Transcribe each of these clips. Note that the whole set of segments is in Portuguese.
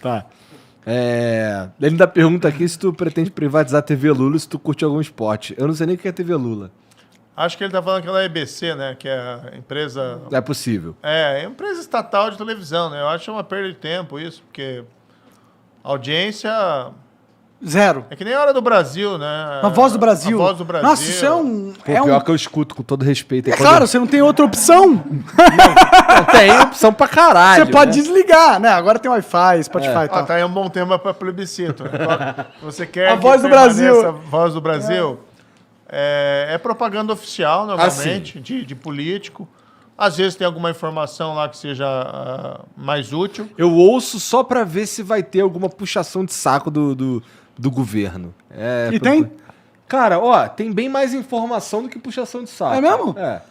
Tá. Ele ainda pergunta aqui se tu pretende privatizar a TV Lula, se tu curte algum esporte. Eu não sei nem o que é TV Lula. Acho que ele tá falando aquela EBC, né? Que é a empresa... É possível. É empresa estatal de televisão, né? Eu acho uma perda de tempo isso, porque audiência... Zero. É que nem a Hora do Brasil, né? A Voz do Brasil. A Voz do Brasil. Nossa, isso é um... Pô, pior que eu escuto, com todo respeito. É claro, você não tem outra opção. Não tem opção pra caralho. Você pode desligar, né? Agora tem Wi-Fi, Spotify e tal. Tá aí um bom tema para plebiscito. Você quer A Voz do permaneça Brasil. A Voz do Brasil? É propaganda oficial, normalmente, de político. Às vezes tem alguma informação lá que seja mais útil. Eu ouço só pra ver se vai ter alguma puxação de saco do governo. E tem? Cara, ó, tem bem mais informação do que puxação de saco. É mesmo? É.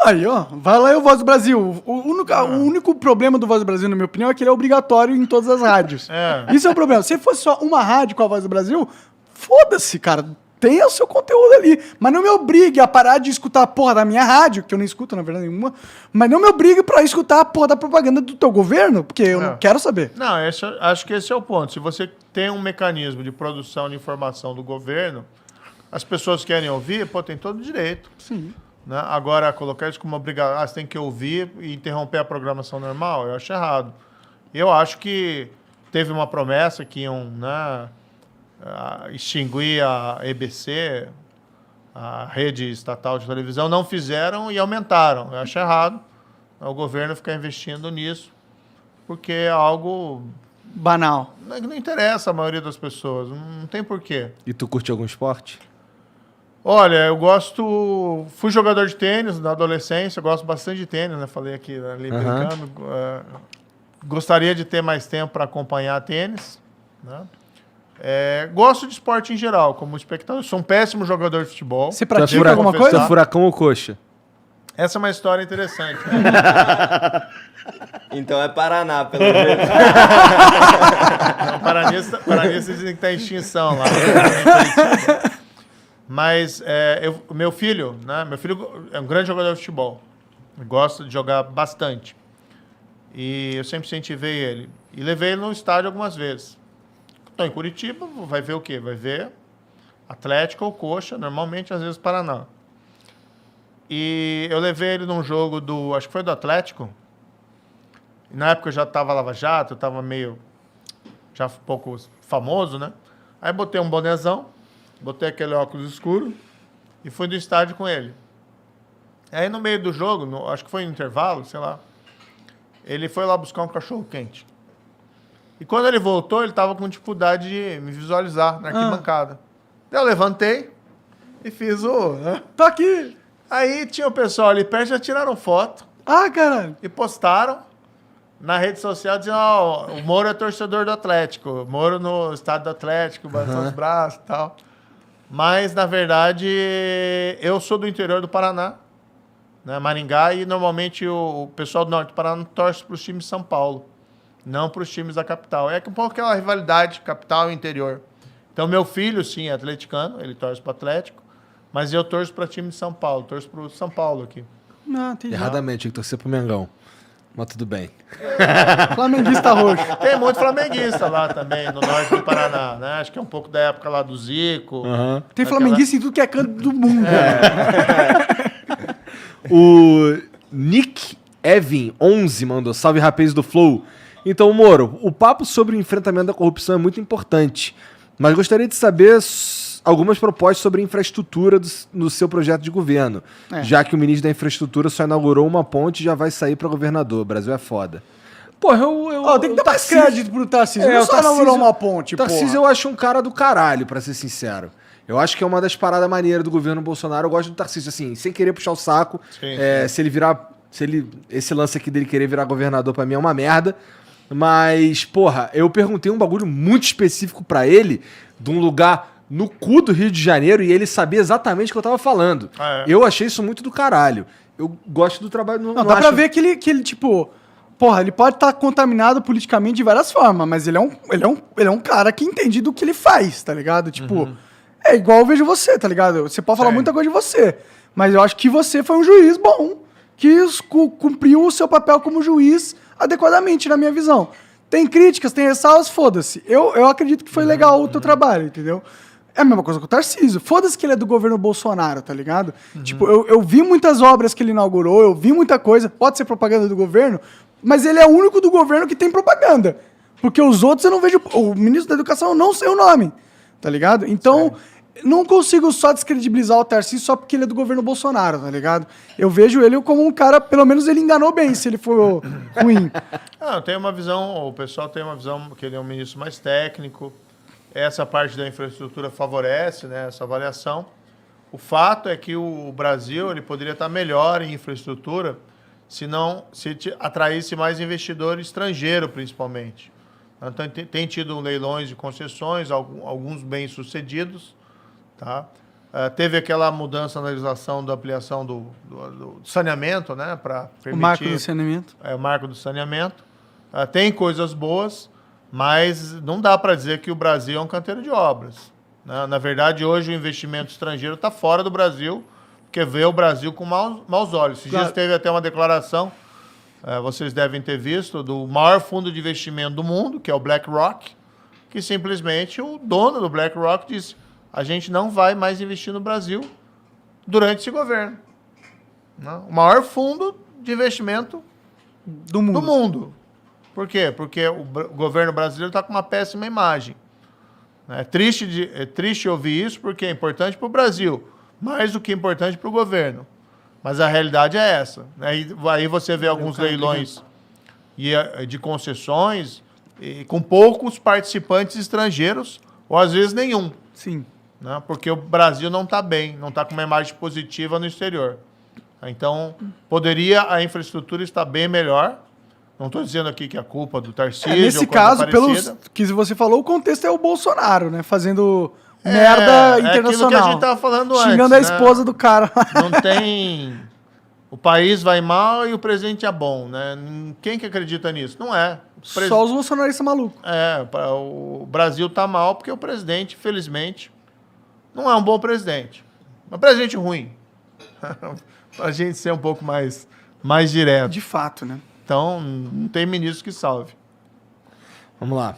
Aí, ó, vai lá e o Voz do Brasil. O único problema do Voz do Brasil, na minha opinião, é que ele é obrigatório em todas as rádios. Isso é o problema. Se fosse só uma rádio com a Voz do Brasil, foda-se, cara. Tenha o seu conteúdo ali. Mas não me obrigue a parar de escutar a porra da minha rádio, que eu não escuto, na verdade, nenhuma. Mas não me obrigue pra escutar a porra da propaganda do teu governo, porque eu não quero saber. Não, acho que esse é o ponto. Se você tem um mecanismo de produção de informação do governo, as pessoas querem ouvir, pô, tem todo o direito. Sim. Né? Agora, colocar isso como obrigação, você tem que ouvir e interromper a programação normal, eu acho errado. Eu acho que teve uma promessa que iam, né, extinguir a EBC, a rede estatal de televisão, não fizeram e aumentaram. Eu acho errado o governo ficar investindo nisso, porque é algo... Banal. Não interessa a maioria das pessoas, não tem porquê. E tu curte algum esporte? Olha, eu gosto... Fui jogador de tênis na adolescência, gosto bastante de tênis, né? Falei aqui ali brincando. Gostaria de ter mais tempo para acompanhar tênis, né? Gosto de esporte em geral, como espectador. Sou um péssimo jogador de futebol. Você pratica alguma coisa? Você é furacão ou coxa? Essa é uma história interessante. Né? Então é Paraná, pelo menos. Não, Paranense dizem que está em extinção lá. Mas meu filho, né? Meu filho é um grande jogador de futebol. Gosta de jogar bastante. E eu sempre incentivei ele. E levei ele no estádio algumas vezes. Estou em Curitiba, vai ver o quê? Vai ver Atlético ou Coxa, normalmente, às vezes, Paraná. E eu levei ele num jogo acho que foi do Atlético. E na época eu já estava Lava Jato, eu estava já um pouco famoso, né? Aí botei um bonezão, botei aquele óculos escuro e fui no estádio com ele. Aí no meio do jogo, acho que foi no intervalo, sei lá, ele foi lá buscar um cachorro quente. E quando ele voltou, ele estava com dificuldade de me visualizar na arquibancada. Daí eu levantei e fiz né? Tô aqui. Aí tinha o pessoal ali perto, já tiraram foto. Caralho. E postaram na rede social dizendo, o Moro é torcedor do Atlético. O Moro no estádio do Atlético, balançando os braços e tal. Mas, na verdade, eu sou do interior do Paraná, né, Maringá, e normalmente o pessoal do norte do Paraná torce para os times de São Paulo. Não para os times da capital. É um pouco aquela rivalidade capital e interior. Então, meu filho, sim, é atleticano, ele torce para o Atlético, mas eu torço para o time de São Paulo, torço para o São Paulo aqui. Não, entendi. Erradamente, tinha que torcer pro Mengão. Mas tudo bem. Flamenguista roxo. Tem muito flamenguista lá também, no norte do Paraná, né? Acho que é um pouco da época lá do Zico. Tem flamenguista em tudo que é canto do mundo. O Nick Evin 11 mandou, salve rapaz do Flow. Então, Moro, o papo sobre o enfrentamento da corrupção é muito importante, mas gostaria de saber algumas propostas sobre infraestrutura no seu projeto de governo, já que o ministro da Infraestrutura só inaugurou uma ponte e já vai sair para governador. O Brasil é foda. Porra, tem que dar mais crédito pro Tarcísio. Não só inaugurou uma ponte, Tarcísio eu acho um cara do caralho, pra ser sincero. Eu acho que é uma das paradas maneiras do governo Bolsonaro. Eu gosto do Tarcísio, assim, sem querer puxar o saco. Sim. Se ele virar... Esse lance aqui dele querer virar governador pra mim é uma merda. Mas, porra, eu perguntei um bagulho muito específico pra ele, de um lugar no cu do Rio de Janeiro, e ele sabia exatamente o que eu tava falando. Eu achei isso muito do caralho. Eu gosto do trabalho... Não dá pra ver que ele, tipo... Porra, ele pode estar contaminado politicamente de várias formas, mas ele é um cara que entende do que ele faz, tá ligado? Tipo, é igual eu vejo você, tá ligado? Você pode falar muita coisa de você, mas eu acho que você foi um juiz bom cumpriu o seu papel como juiz adequadamente, na minha visão. Tem críticas, tem ressalvas, foda-se. Eu acredito que foi legal o teu trabalho, entendeu? É a mesma coisa com o Tarcísio. Foda-se que ele é do governo Bolsonaro, tá ligado? Tipo, eu vi muitas obras que ele inaugurou, eu vi muita coisa. Pode ser propaganda do governo, mas ele é o único do governo que tem propaganda. Porque os outros eu não vejo... O ministro da Educação eu não sei o nome, tá ligado? Então, não consigo só descredibilizar o Tarcísio só porque ele é do governo Bolsonaro, tá ligado? Eu vejo ele como um cara... Pelo menos ele enganou bem, se ele for ruim. Tem uma visão... O pessoal tem uma visão que ele é um ministro mais técnico. Essa parte da infraestrutura favorece, né, essa avaliação. O fato é que o Brasil ele poderia estar melhor em infraestrutura se atraísse mais investidor estrangeiro, principalmente. Então, tem tido leilões de concessões, alguns bem-sucedidos. Tá? Teve aquela mudança na legislação da ampliação do saneamento, né, para permitir... O marco do saneamento. O marco do saneamento. Tem coisas boas, mas não dá para dizer que o Brasil é um canteiro de obras. Né? Na verdade, hoje o investimento estrangeiro está fora do Brasil, porque vê o Brasil com maus olhos. Esses dias teve até uma declaração, vocês devem ter visto, do maior fundo de investimento do mundo, que é o BlackRock, que simplesmente o dono do BlackRock disse: a gente não vai mais investir no Brasil durante esse governo. Né? O maior fundo de investimento do mundo. Por quê? Porque o governo brasileiro está com uma péssima imagem. É triste ouvir isso, porque é importante para o Brasil, mais do que importante para o governo. Mas a realidade é essa. Aí você vê alguns leilões de concessões com poucos participantes estrangeiros, ou às vezes nenhum. Sim. Né? Porque o Brasil não está bem, não está com uma imagem positiva no exterior. Então, poderia a infraestrutura estar bem melhor. Não estou dizendo aqui que é a culpa do Tarcísio. Nesse caso, pelos que você falou, o contexto é o Bolsonaro, né? Fazendo merda internacional. É aquilo que a gente estava falando antes. Xingando a esposa do cara. Não tem... O país vai mal e o presidente é bom, né? Quem que acredita nisso? Não é. Só os bolsonaristas malucos. O Brasil está mal porque o presidente, felizmente, não é um bom presidente. É um presidente ruim. Para a gente ser um pouco mais direto. De fato, né? Então, não tem ministro que salve. Vamos lá.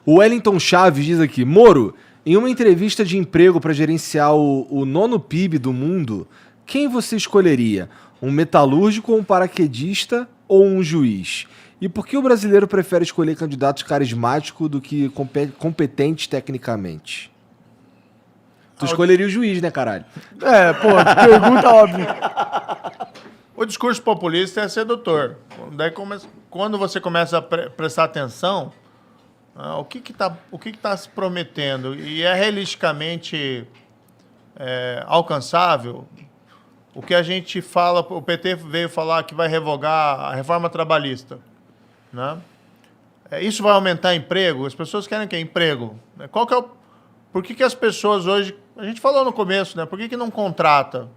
O Wellington Chaves diz aqui: Moro, em uma entrevista de emprego para gerenciar o nono PIB do mundo, quem você escolheria? Um metalúrgico, um paraquedista ou um juiz? E por que o brasileiro prefere escolher candidatos carismáticos do que competentes tecnicamente? Tu escolheria o juiz, né, caralho? Que pergunta óbvia. O discurso populista é sedutor. Daí, quando você começa a prestar atenção, o que está se prometendo e é realisticamente alcançável, o que a gente fala, o PT veio falar que vai revogar a reforma trabalhista. Né? Isso vai aumentar emprego? As pessoas querem que emprego. Por que as pessoas hoje... A gente falou no começo, né? Por que não contrata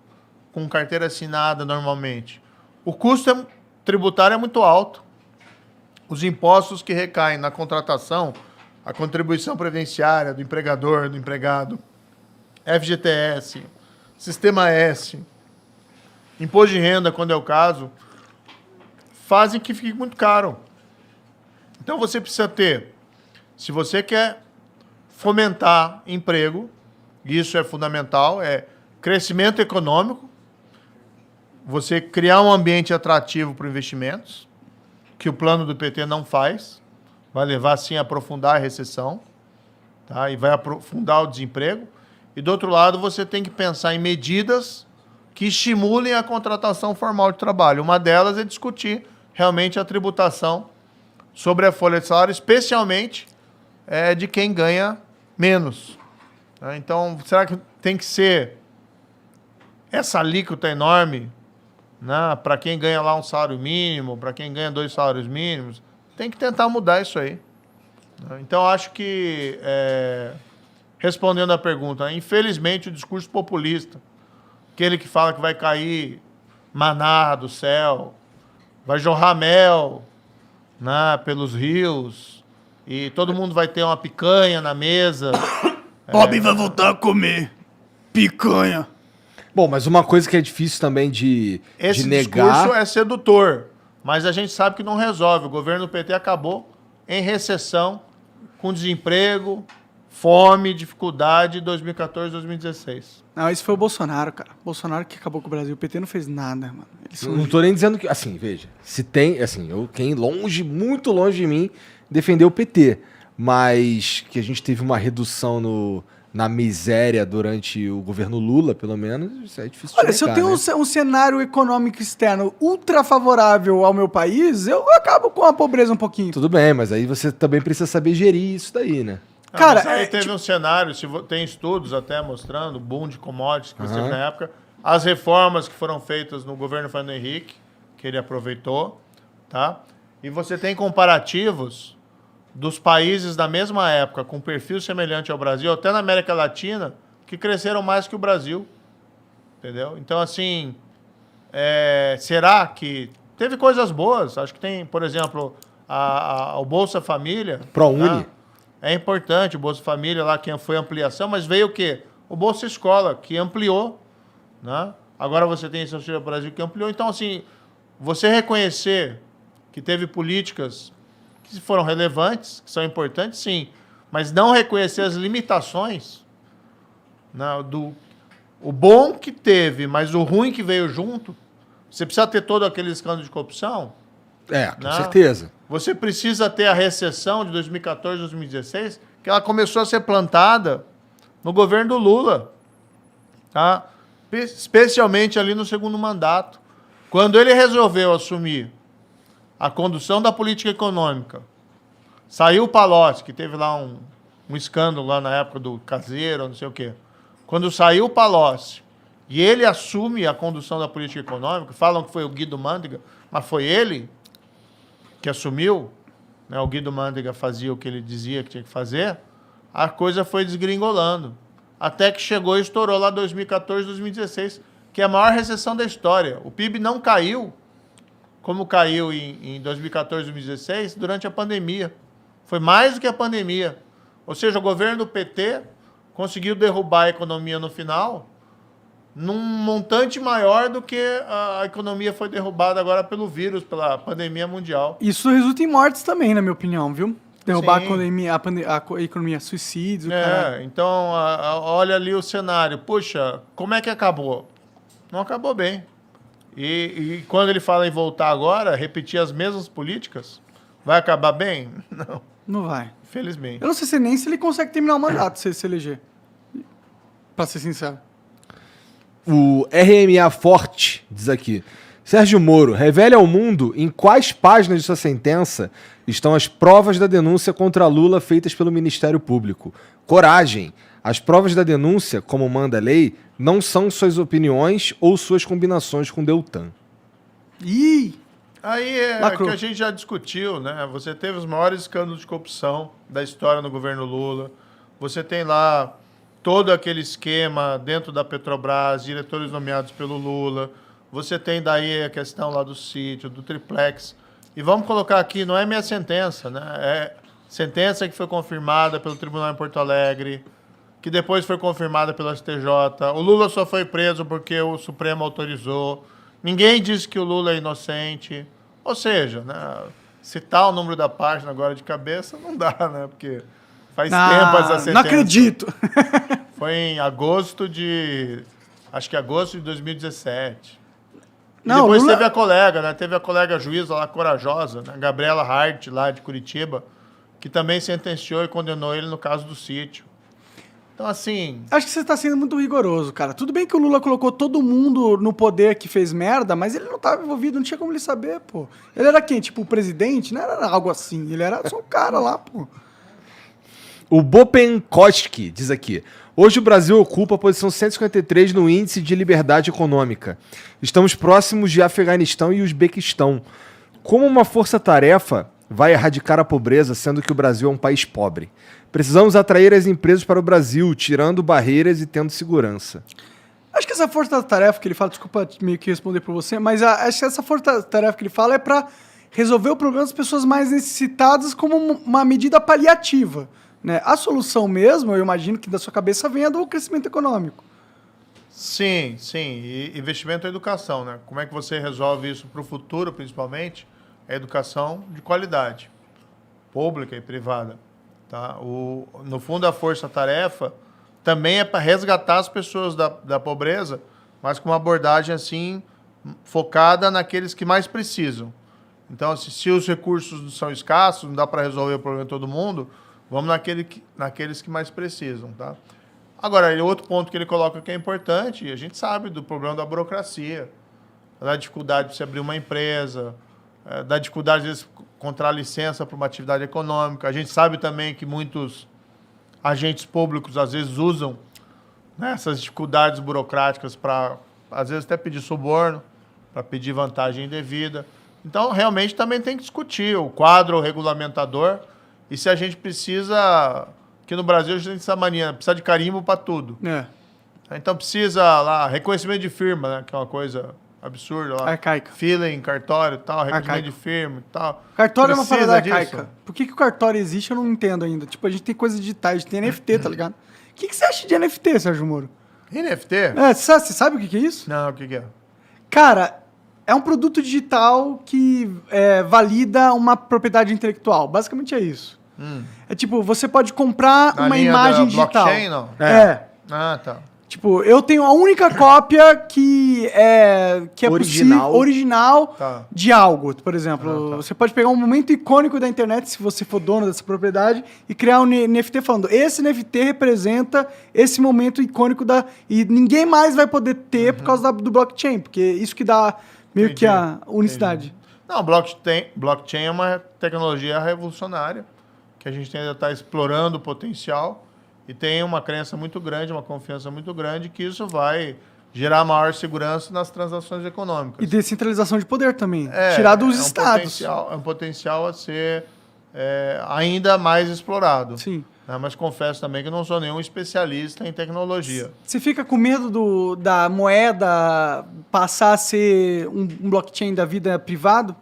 com carteira assinada normalmente? O custo tributário é muito alto. Os impostos que recaem na contratação, a contribuição previdenciária do empregador, do empregado, FGTS, Sistema S, imposto de renda, quando é o caso, fazem que fique muito caro. Então você precisa ter, se você quer fomentar emprego, isso é fundamental, é crescimento econômico, você criar um ambiente atrativo para investimentos, que o plano do PT não faz, vai levar, sim, a aprofundar a recessão, tá? E vai aprofundar o desemprego. E, do outro lado, você tem que pensar em medidas que estimulem a contratação formal de trabalho. Uma delas é discutir realmente a tributação sobre a folha de salário, especialmente de quem ganha menos. Então, será que tem que ser essa alíquota enorme, né, para quem ganha lá um salário mínimo, para quem ganha 2 salários mínimos? Tem que tentar mudar isso aí. Então, acho que, respondendo à pergunta, infelizmente o discurso populista, aquele que fala que vai cair maná do céu, vai jorrar mel, né, pelos rios, e todo mundo vai ter uma picanha na mesa... Bob vai voltar a comer picanha. Bom, mas uma coisa que é difícil também Esse de negar... discurso é sedutor, mas a gente sabe que não resolve. O governo do PT acabou em recessão, com desemprego, fome, dificuldade, 2014, 2016. Não, esse foi o Bolsonaro, cara. Bolsonaro que acabou com o Brasil. O PT não fez nada, mano. Eles são Não tô nem dizendo que... Assim, veja. Se tem... Assim, quem longe, muito longe de mim, defendeu o PT. Mas que a gente teve uma redução na miséria durante o governo Lula, pelo menos, isso é difícil de Olha, se eu negar, tenho né? um cenário econômico externo ultra favorável ao meu país, eu acabo com a pobreza um pouquinho. Tudo bem, mas aí você também precisa saber gerir isso daí, né? Cara, Mas aí teve um cenário, tem estudos até mostrando o boom de commodities que teve na época, as reformas que foram feitas no governo Fernando Henrique, que ele aproveitou, tá? E você tem comparativos dos países da mesma época, com perfil semelhante ao Brasil, até na América Latina, que cresceram mais que o Brasil, entendeu? Então, assim, será que... Teve coisas boas, acho que tem, por exemplo, o Bolsa Família... ProUni. Né? É importante o Bolsa Família, lá que foi ampliação, mas veio o quê? O Bolsa Escola, que ampliou, né? Agora você tem esse Auxílio Brasil que ampliou. Então, assim, você reconhecer que teve políticas que foram relevantes, que são importantes, sim, mas não reconhecer as limitações, né, o bom que teve, mas o ruim que veio junto, você precisa ter todo aquele escândalo de corrupção. Com certeza. Você precisa ter a recessão de 2014, 2016, que ela começou a ser plantada no governo do Lula, tá? Especialmente ali no segundo mandato. Quando ele resolveu assumir a condução da política econômica, saiu o Palocci, que teve lá um escândalo lá na época do Caseiro, não sei o quê. Quando saiu o Palocci e ele assume a condução da política econômica, falam que foi o Guido Mantega, mas foi ele que assumiu, né? O Guido Mantega fazia o que ele dizia que tinha que fazer, a coisa foi desgringolando. Até que chegou e estourou lá 2014, 2016, que é a maior recessão da história. O PIB não caiu, como caiu em 2014, 2016, durante a pandemia. Foi mais do que a pandemia. Ou seja, o governo do PT conseguiu derrubar a economia no final num montante maior do que a economia foi derrubada agora pelo vírus, pela pandemia mundial. Isso resulta em mortes também, na minha opinião, viu? Derrubar Sim. a economia, suicídios, cara. Então, olha ali o cenário. Puxa, como é que acabou? Não acabou bem. E quando ele fala em voltar agora, repetir as mesmas políticas, vai acabar bem? Não, Não vai. infelizmente. Eu não sei nem se ele consegue terminar o mandato, se eleger. Pra ser sincero. O RMA Forte diz aqui: Sérgio Moro, revele ao mundo em quais páginas de sua sentença estão as provas da denúncia contra Lula feitas pelo Ministério Público. Coragem! As provas da denúncia, como manda a lei, não são suas opiniões ou suas combinações com Deltan. Ih! Aí é Lacrou. que a gente já discutiu, né? Você teve os maiores escândalos de corrupção da história no governo Lula. Você tem lá todo aquele esquema dentro da Petrobras, diretores nomeados pelo Lula. Você tem daí a questão lá do sítio, do triplex. E vamos colocar aqui, não é minha sentença, né? É sentença que foi confirmada pelo Tribunal em Porto Alegre, que depois foi confirmada pelo STJ. O Lula só foi preso porque o Supremo autorizou. Ninguém disse que o Lula é inocente. Ou seja, né, citar o número da página agora de cabeça não dá, né? Porque faz tempo essa sentença. Não acredito! Foi em agosto de... Acho que agosto de 2017. Não, E depois Lula- teve a colega, né? Teve a colega juíza lá, corajosa, né? Gabriela Hart, lá de Curitiba, que também sentenciou e condenou ele no caso do sítio. Então, assim... Acho que você tá sendo muito rigoroso, cara. Tudo bem que o Lula colocou todo mundo no poder que fez merda, mas ele não tava envolvido, não tinha como ele saber, pô. Ele era quem? Tipo, o presidente? Não era algo assim. Ele era só um cara lá, pô. O Bopenkoski diz aqui: hoje o Brasil ocupa a posição 153 no índice de liberdade econômica. Estamos próximos de Afeganistão e Uzbequistão. Como uma força-tarefa vai erradicar a pobreza, sendo que o Brasil é um país pobre? Precisamos atrair as empresas para o Brasil, tirando barreiras e tendo segurança. Acho que essa força-tarefa que ele fala, desculpa meio que responder por você, mas acho que essa força-tarefa que ele fala é pra resolver o problema das pessoas mais necessitadas como uma medida paliativa, né? A solução mesmo, eu imagino que da sua cabeça venha do crescimento econômico. Sim, sim. E investimento em educação, né? Como é que você resolve isso para o futuro, principalmente? É educação de qualidade, pública e privada. Tá? No fundo, a força-tarefa também é para resgatar as pessoas da pobreza, mas com uma abordagem assim focada naqueles que mais precisam. Então, se os recursos são escassos, não dá para resolver o problema de todo mundo, vamos naqueles que mais precisam. Tá? Agora, outro ponto que ele coloca que é importante, a gente sabe do problema da burocracia, da dificuldade de se abrir uma empresa, da dificuldade, às vezes, encontrar licença para uma atividade econômica. A gente sabe também que muitos agentes públicos, às vezes, usam, né, essas dificuldades burocráticas para, às vezes, até pedir suborno, para pedir vantagem indevida. Então, realmente, também tem que discutir o quadro regulamentador e se a gente precisa... Aqui no Brasil, a gente tem essa mania, precisa de carimbo para tudo. Então, precisa lá, reconhecimento de firma, né, que é uma coisa absurda lá. Arcaica. Fila em cartório e tal, reconhecimento de firma e tal. Cartório é uma Precisa parada disso? arcaica. Por que o cartório existe, eu não entendo ainda. Tipo, a gente tem coisas digitais, a gente tem NFT, tá ligado? O que você acha de NFT, Sérgio Moro? NFT? Você sabe o que é isso? Não, o que é? Cara, é um produto digital que valida uma propriedade intelectual. Basicamente é isso. É tipo, você pode comprar Na uma linha imagem da digital. blockchain, não? Ah, tá. Tipo, eu tenho a única cópia que é Original. original Tá. de algo, por exemplo. Tá. Você pode pegar um momento icônico da internet, se você for dono dessa propriedade, e criar um NFT falando, esse NFT representa esse momento icônico e ninguém mais vai poder ter por causa do blockchain, porque isso que dá meio que a unicidade. Não, blockchain é uma tecnologia revolucionária que a gente ainda está explorando o potencial e tem uma crença muito grande, uma confiança muito grande que isso vai gerar maior segurança nas transações econômicas. E descentralização de poder também. Tirar dos estados. É um potencial a ser ainda mais explorado. Sim. Né? Mas confesso também que não sou nenhum especialista em tecnologia. Você fica com medo da moeda passar a ser um blockchain da vida privado?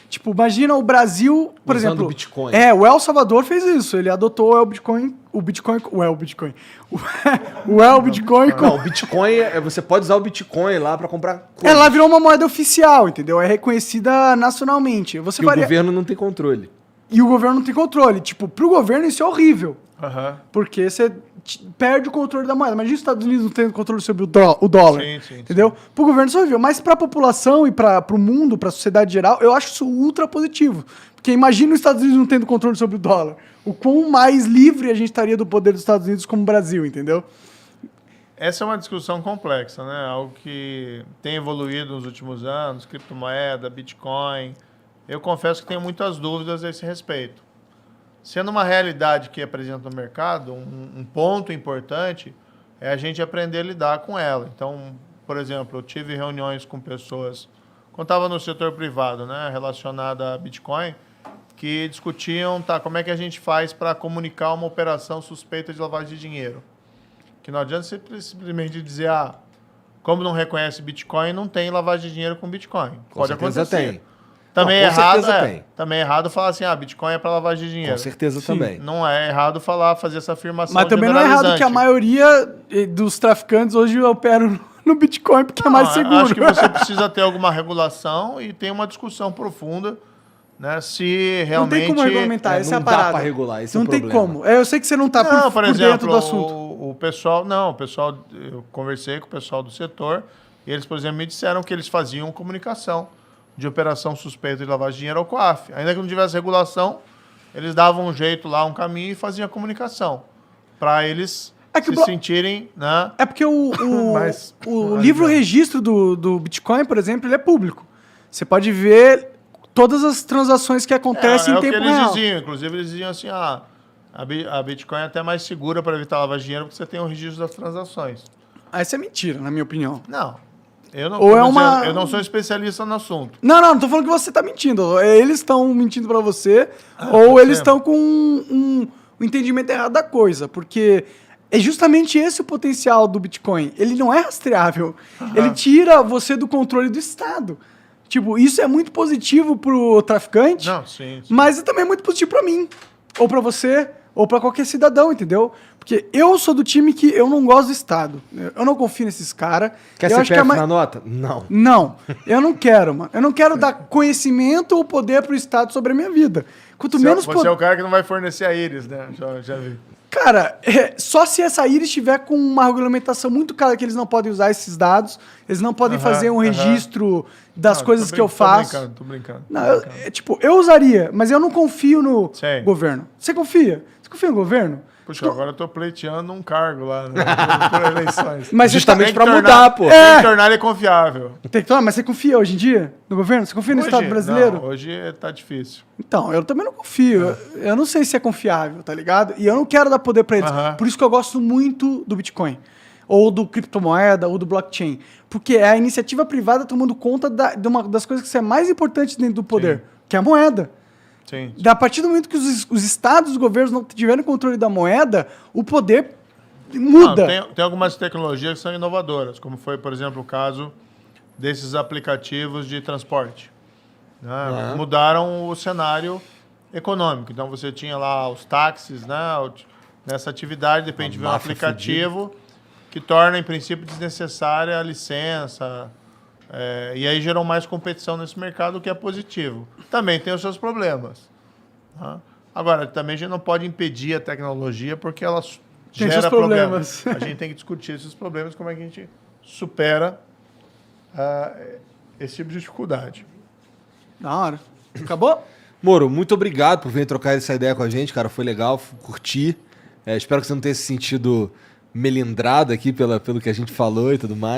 Tipo, imagina o Brasil, por Usando exemplo... o Bitcoin. O El Salvador fez isso. Ele adotou o Bitcoin. O Bitcoin. Não, o Bitcoin, você pode usar o Bitcoin lá para comprar coisas. Ela virou uma moeda oficial, entendeu? É reconhecida nacionalmente. Você E o governo não tem controle. E o governo não tem controle. Tipo, pro governo isso é horrível. Porque você perde o controle da moeda. Imagina os Estados Unidos não tendo controle sobre o dólar. Sim, entendeu? Sim. Pro governo isso é horrível. Mas pra população e pro mundo, pra sociedade geral, eu acho isso ultra positivo. Porque imagina os Estados Unidos não tendo controle sobre o dólar. O quão mais livre a gente estaria do poder dos Estados Unidos como o Brasil, entendeu? Essa é uma discussão complexa, né? Algo que tem evoluído nos últimos anos, criptomoeda, Bitcoin. Eu confesso que tenho muitas dúvidas a esse respeito. Sendo uma realidade que apresenta no mercado, um ponto importante é a gente aprender a lidar com ela. Então, por exemplo, eu tive reuniões com pessoas, quando estava no setor privado, né, relacionada a Bitcoin, que discutiam, como é que a gente faz para comunicar uma operação suspeita de lavagem de dinheiro. Que não adianta você simplesmente dizer, como não reconhece Bitcoin, não tem lavagem de dinheiro com Bitcoin. Pode acontecer. Tem. Também, também é errado falar assim, Bitcoin é para lavagem de dinheiro. Com certeza Sim. também. Não é errado fazer essa afirmação. Mas também não é errado que a maioria dos traficantes hoje operam no Bitcoin porque é mais seguro. Acho que você precisa ter alguma regulação e tem uma discussão profunda, né? Se realmente... Não tem como regulamentar, essa é a parada. Não dá para regular, esse não é o problema. Não tem como. Eu sei que você não está por exemplo, dentro do assunto. O pessoal, eu conversei com o pessoal do setor e eles, por exemplo, me disseram que eles faziam comunicação de operação suspeita de lavagem de dinheiro ao COAF. Ainda que não tivesse regulação, eles davam um jeito lá, um caminho e faziam a comunicação. Para eles se sentirem... Né? É porque o livro registro do Bitcoin, por exemplo, ele é público. Você pode ver todas as transações que acontecem em tempo real. É o que eles diziam. Inclusive, eles diziam assim, a Bitcoin é até mais segura para evitar lavagem de dinheiro porque você tem o registro das transações. Essa é mentira, na minha opinião. Não. Eu não sou especialista no assunto. Não tô falando que você tá mentindo. Eles estão mentindo pra você ou eles estão com um entendimento errado da coisa. Porque é justamente esse o potencial do Bitcoin. Ele não é rastreável. Ele tira você do controle do Estado. Tipo, isso é muito positivo pro traficante, Sim. mas também é muito positivo pra mim. Ou pra você, ou pra qualquer cidadão, entendeu? Porque eu sou do time que eu não gosto do Estado. Eu não confio nesses caras. Quer CPF na nota? Não. Não, eu não quero, mano. Eu não quero dar conhecimento ou poder pro Estado sobre a minha vida. Quanto menos Você é o cara que não vai fornecer a íris, né? Já vi. Cara, só se essa íris estiver com uma regulamentação muito clara que eles não podem usar esses dados, eles não podem fazer um registro das coisas que eu faço. Tô brincando. Não, eu usaria, mas eu não confio no governo. Você confia? Você confia no governo? Puxa, agora eu tô pleiteando um cargo lá, né? Por eleições. Mas justamente pra tornar, mudar, pô. Tem que tornar ele confiável. Tem que tomar, mas você confia hoje em dia no governo? Você confia no Estado brasileiro? Não, hoje tá difícil. Então, eu também não confio. Eu não sei se é confiável, tá ligado? E eu não quero dar poder pra eles. Por isso que eu gosto muito do Bitcoin. Ou do criptomoeda, ou do blockchain. Porque é a iniciativa privada tomando conta de uma das coisas que é mais importantes dentro do poder, que é a moeda. Sim. A partir do momento que os estados, os governos não tiverem controle da moeda, o poder muda. Não, tem algumas tecnologias que são inovadoras, como foi, por exemplo, o caso desses aplicativos de transporte. Né? Mudaram o cenário econômico. Então, você tinha lá os táxis, né? Nessa atividade, de repente, vem um aplicativo que torna, em princípio, desnecessária a licença. E aí gerou mais competição nesse mercado, o que é positivo. Também tem os seus problemas. Tá? Agora, também a gente não pode impedir a tecnologia porque ela gera problemas. A gente tem que discutir esses problemas, como é que a gente supera esse tipo de dificuldade. Da hora. Acabou? Moro, muito obrigado por vir trocar essa ideia com a gente, cara. Foi legal, curti. Espero que você não tenha se sentido melindrado aqui pelo que a gente falou e tudo mais.